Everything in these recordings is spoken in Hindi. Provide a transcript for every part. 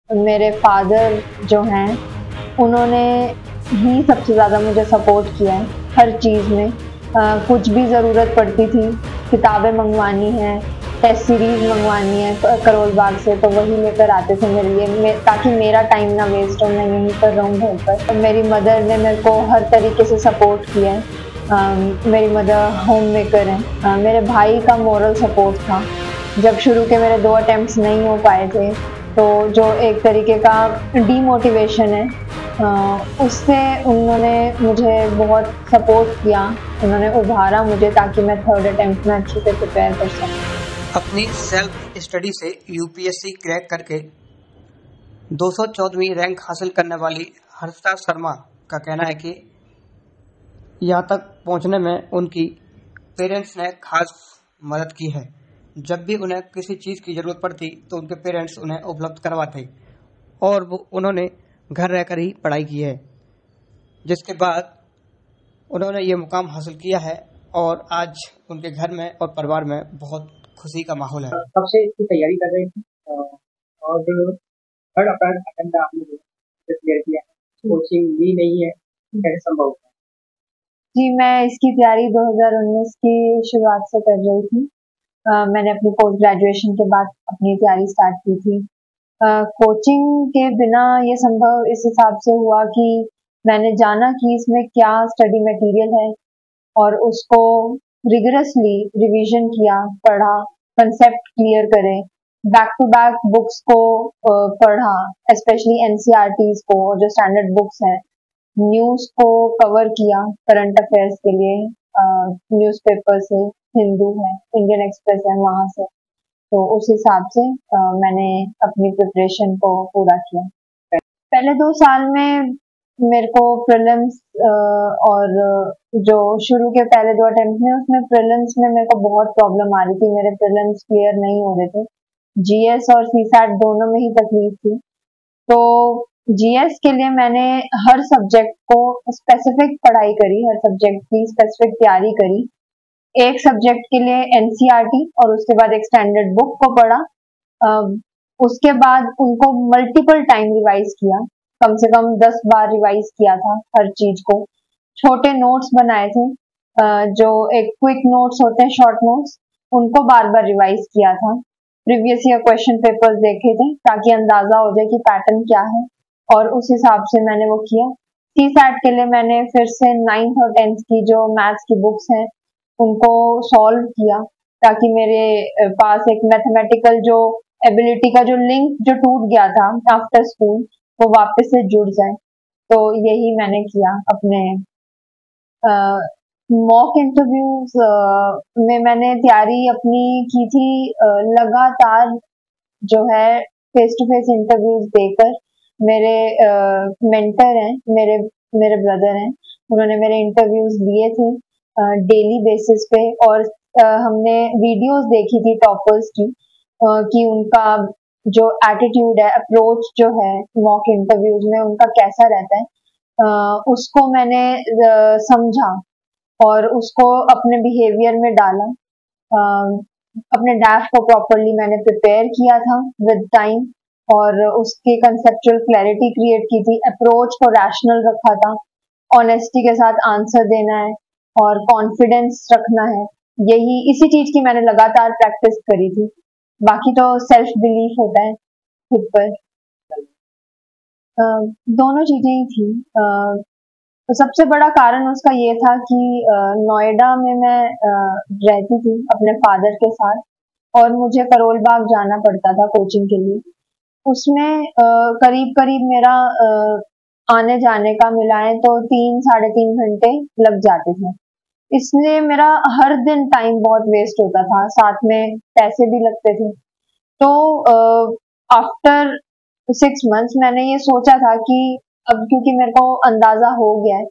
मेरे फादर जो हैं उन्होंने ही सबसे ज़्यादा मुझे सपोर्ट किया है हर चीज़ में। कुछ भी ज़रूरत पड़ती थी, किताबें मंगवानी हैं, टेस्ट सीरीज़ मंगवानी है करोल बाग से, तो वही लेकर आते थे मेरे लिए, ताकि मेरा टाइम ना वेस्ट हो, मैं यहीं पर रहूँ घर पर। तो मेरी मदर ने मेरे को हर तरीके से सपोर्ट किया है। मेरी मदर होम मेकर हैं। मेरे भाई का मोरल सपोर्ट था। जब शुरू के मेरे 2 अटेम्प्ट्स नहीं हो पाए थे, तो जो एक तरीके का डीमोटिवेशन है, उससे उन्होंने मुझे बहुत सपोर्ट किया। उन्होंने उभारा मुझे ताकि मैं 3rd अटेम्प्ट में अच्छे से प्रिपेयर कर सकूं। अपनी सेल्फ स्टडी से यूपीएससी क्रैक करके 214वीं रैंक हासिल करने वाली हर्षिता शर्मा का कहना है कि यहाँ तक पहुँचने में उनकी पेरेंट्स ने खास मदद की है। जब भी उन्हें किसी चीज़ की ज़रूरत पड़ती तो उनके पेरेंट्स उन्हें उपलब्ध करवाते और उन्होंने घर रहकर ही पढ़ाई की है, जिसके बाद उन्होंने ये मुकाम हासिल किया है और आज उनके घर में और परिवार में बहुत खुशी का माहौल है। कब से इसकी तैयारी कर रहे थे और थर्ड अटेम्प्ट आपने क्लियर किया है, कोचिंग भी नहीं है, कैसे संभव है? जी, मैं इसकी तैयारी 2019 की शुरुआत से कर रही थी। मैंने अपनी पोस्ट ग्रेजुएशन के बाद अपनी तैयारी स्टार्ट की थी। कोचिंग के बिना ये संभव इस हिसाब से हुआ कि मैंने जाना कि इसमें क्या स्टडी मटेरियल है और उसको रिगरसली रिवीजन किया, पढ़ा, कंसेप्ट क्लियर करे, बैक टू बैक बुक्स को पढ़ा, स्पेशली एनसीईआरटीज को, जो स्टैंडर्ड बुक्स हैं, न्यूज़ को कवर किया करंट अफेयर्स के लिए, न्यूज़पेपर से, हिंदू है, इंडियन एक्सप्रेस है, वहाँ से। तो उस हिसाब से मैंने अपनी प्रिपरेशन को पूरा किया। पहले 2 साल में मेरे को प्रीलिम्स और जो शुरू के पहले 2 अटेम्प्ट में, उसमें प्रीलिम्स में मेरे को बहुत प्रॉब्लम आ रही थी। मेरे प्रीलिम्स क्लियर नहीं हो रहे थे। जीएस और सीसैट दोनों में ही तकलीफ थी। तो जीएस के लिए मैंने हर सब्जेक्ट को स्पेसिफिक पढ़ाई करी, हर सब्जेक्ट की स्पेसिफिक तैयारी करी। एक सब्जेक्ट के लिए एनसीईआरटी और उसके बाद एक स्टैंडर्ड बुक को पढ़ा। उसके बाद उनको मल्टीपल टाइम रिवाइज किया, कम से कम 10 बार रिवाइज किया था हर चीज को। छोटे नोट्स बनाए थे, जो एक क्विक नोट्स होते हैं, शॉर्ट नोट्स, उनको बार बार रिवाइज किया था। प्रीवियस ईयर क्वेश्चन पेपर्स देखे थे ताकि अंदाजा हो जाए कि पैटर्न क्या है, और उस हिसाब से मैंने वो किया। सीसैट के लिए मैंने फिर से 9th और 10th की जो मैथ्स की बुक्स हैं उनको सॉल्व किया, ताकि मेरे पास एक मैथमेटिकल जो एबिलिटी का जो लिंक जो टूट गया था आफ्टर स्कूल, वो वापस से जुड़ जाए। तो यही मैंने किया। अपने मॉक इंटरव्यूज में मैंने तैयारी अपनी की थी, लगातार जो है फेस टू फेस इंटरव्यूज देकर। मेरे मेंटर हैं, मेरे मेरे ब्रदर हैं, उन्होंने मेरे इंटरव्यूज लिए थे डेली बेसिस पे, और हमने वीडियोस देखी थी टॉपर्स की, कि उनका जो एटीट्यूड है, अप्रोच जो है मॉक इंटरव्यूज में उनका कैसा रहता है, उसको मैंने समझा और उसको अपने बिहेवियर में डाला। अपने डैश को प्रॉपरली मैंने प्रिपेयर किया था विद टाइम, और उसकी कंसेप्चुअल क्लैरिटी क्रिएट की थी, अप्रोच को रैशनल रखा था, ऑनेस्टी के साथ आंसर देना है और कॉन्फिडेंस रखना है। यही इसी चीज की मैंने लगातार प्रैक्टिस करी थी। बाकी तो सेल्फ बिलीफ होता है खुद पर। दोनों चीजें ही थी। तो सबसे बड़ा कारण उसका ये था कि नोएडा में मैं रहती थी अपने फादर के साथ, और मुझे करोल बाग जाना पड़ता था कोचिंग के लिए। उसमें करीब करीब मेरा आने जाने का मिलाएं तो 3-3.5 घंटे लग जाते थे। इसलिए मेरा हर दिन टाइम बहुत वेस्ट होता था, साथ में पैसे भी लगते थे। तो आफ्टर 6 मंथ्स मैंने ये सोचा था कि अब क्योंकि मेरे को अंदाजा हो गया है,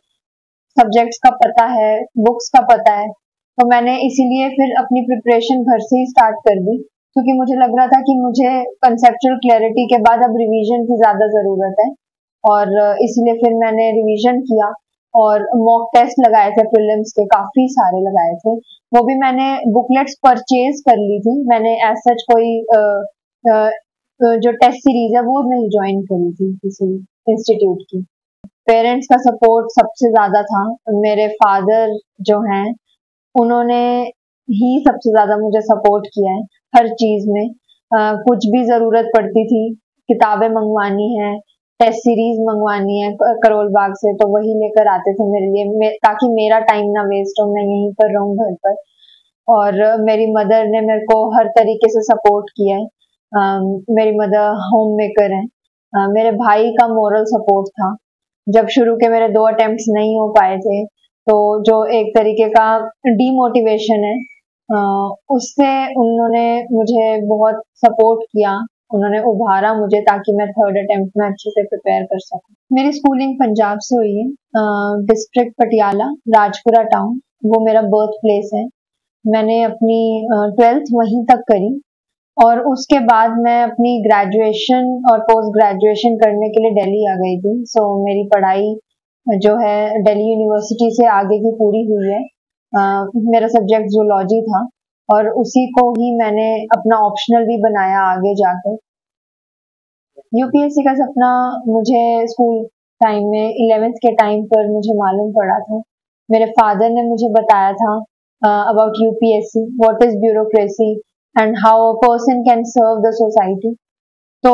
सब्जेक्ट्स का पता है, बुक्स का पता है, तो मैंने इसीलिए फिर अपनी प्रिपरेशन घर से ही स्टार्ट कर दी, क्योंकि मुझे लग रहा था कि मुझे कंसेप्चुअल क्लैरिटी के बाद अब रिवीजन की ज्यादा जरूरत है। और इसलिए फिर मैंने रिवीजन किया और मॉक टेस्ट लगाए थे, प्रीलिम्स के काफी सारे लगाए थे। वो भी मैंने बुकलेट्स परचेज कर ली थी। मैंने एज सच कोई जो टेस्ट सीरीज है वो नहीं ज्वाइन करी थी किसी इंस्टीट्यूट की। पेरेंट्स का सपोर्ट सबसे ज्यादा था। मेरे फादर जो हैं उन्होंने ही सबसे ज्यादा मुझे सपोर्ट किया है हर चीज में। कुछ भी जरूरत पड़ती थी, किताबें मंगवानी है, टेस्ट सीरीज मंगवानी है करोल बाग से, तो वही लेकर आते थे मेरे लिए, ताकि मेरा टाइम ना वेस्ट हो, मैं यहीं पर रहूं घर पर। और मेरी मदर ने मेरे को हर तरीके से सपोर्ट किया है। मेरी मदर होम मेकर है। मेरे भाई का मोरल सपोर्ट था। जब शुरू के मेरे 2 अटेम्प्ट्स नहीं हो पाए थे, तो जो एक तरीके का डीमोटिवेशन है, उससे उन्होंने मुझे बहुत सपोर्ट किया। उन्होंने उभारा मुझे ताकि मैं 3rd अटेम्प्ट में अच्छे से प्रिपेयर कर सकूं। मेरी स्कूलिंग पंजाब से हुई है, डिस्ट्रिक्ट पटियाला, राजपुरा टाउन, वो मेरा बर्थ प्लेस है। मैंने अपनी 12th वहीं तक करी और उसके बाद मैं अपनी ग्रेजुएशन और पोस्ट ग्रेजुएशन करने के लिए दिल्ली आ गई थी। सो मेरी पढ़ाई जो है दिल्ली यूनिवर्सिटी से आगे की पूरी हुई है। मेरा सब्जेक्ट जूलॉजी था और उसी को ही मैंने अपना ऑप्शनल भी बनाया आगे जाकर। यूपीएससी का सपना मुझे स्कूल टाइम में 11th के टाइम पर मुझे मालूम पड़ा था। मेरे फादर ने मुझे बताया था about UPSC, what is bureaucracy and how a person can serve the society. तो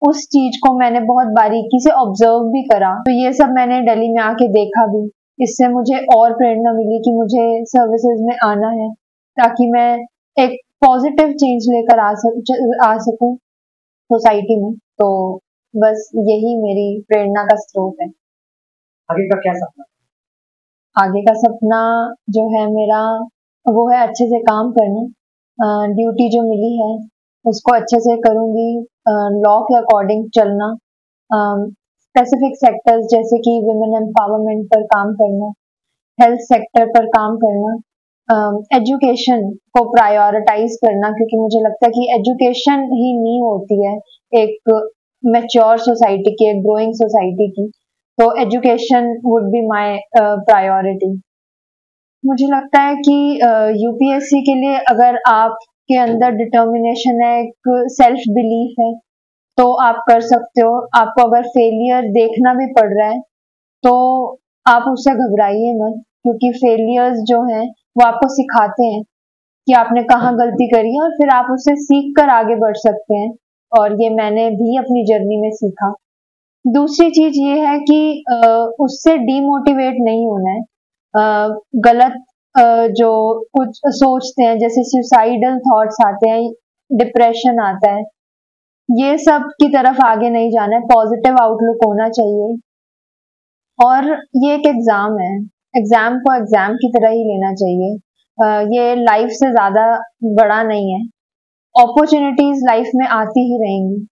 उस चीज को मैंने बहुत बारीकी से ऑब्जर्व भी करा। तो ये सब मैंने दिल्ली में आके देखा भी। इससे मुझे और प्रेरणा मिली कि मुझे सर्विसेज में आना है, ताकि मैं एक पॉजिटिव चेंज लेकर आ सकूं सोसाइटी में। तो बस यही मेरी प्रेरणा का स्रोत है। आगे का क्या सपना? आगे का सपना जो है मेरा, वो है अच्छे से काम करना। ड्यूटी जो मिली है उसको अच्छे से करूंगी, लॉ के अकॉर्डिंग चलना, स्पेसिफिक सेक्टर्स जैसे कि विमेन एम्पावरमेंट पर काम करना, हेल्थ सेक्टर पर काम करना, एजुकेशन को प्रायोरिटाइज करना, क्योंकि मुझे लगता है कि एजुकेशन ही नींव होती है एक मैच्योर सोसाइटी की, एक ग्रोइंग सोसाइटी की। तो education would be my priority. मुझे लगता है कि यूपीएससी के लिए अगर आपके अंदर डिटर्मिनेशन है, एक सेल्फ बिलीफ है, तो आप कर सकते हो। आपको अगर फेलियर देखना भी पड़ रहा है तो आप उससे घबराइए मत, क्योंकि फेलियर्स जो हैं वो आपको सिखाते हैं कि आपने कहाँ गलती करी है और फिर आप उससे सीख कर आगे बढ़ सकते हैं। और ये मैंने भी अपनी जर्नी में सीखा। दूसरी चीज ये है कि उससे डीमोटिवेट नहीं होना है। गलत जो कुछ सोचते हैं, जैसे सुसाइडल थॉट्स आते हैं, डिप्रेशन आता है, ये सब की तरफ आगे नहीं जाना है। पॉजिटिव आउटलुक होना चाहिए। और ये एक एग्जाम है, एग्जाम को एग्जाम की तरह ही लेना चाहिए। ये लाइफ से ज्यादा बड़ा नहीं है। अपॉर्चुनिटीज लाइफ में आती ही रहेंगी।